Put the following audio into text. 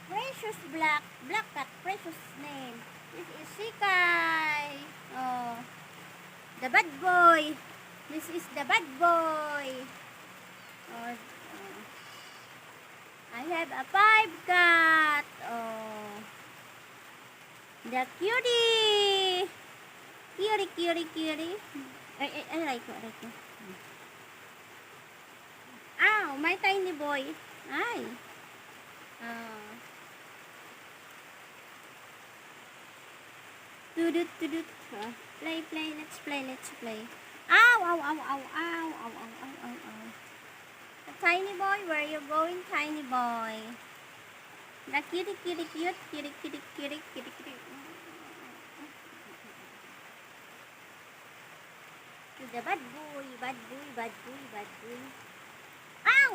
precious black cat, precious name. This is Sikai. Oh, the bad boy. This is the bad boy. Oh, I have a 5 cat. Oh, the cutie. Cutie. I like it. Ow, my tiny boy. Ay. Oh. Tudut. Play. Let's play. Ow. Tiny boy, where you going, tiny boy? The kitty. To the bad boy. Ow.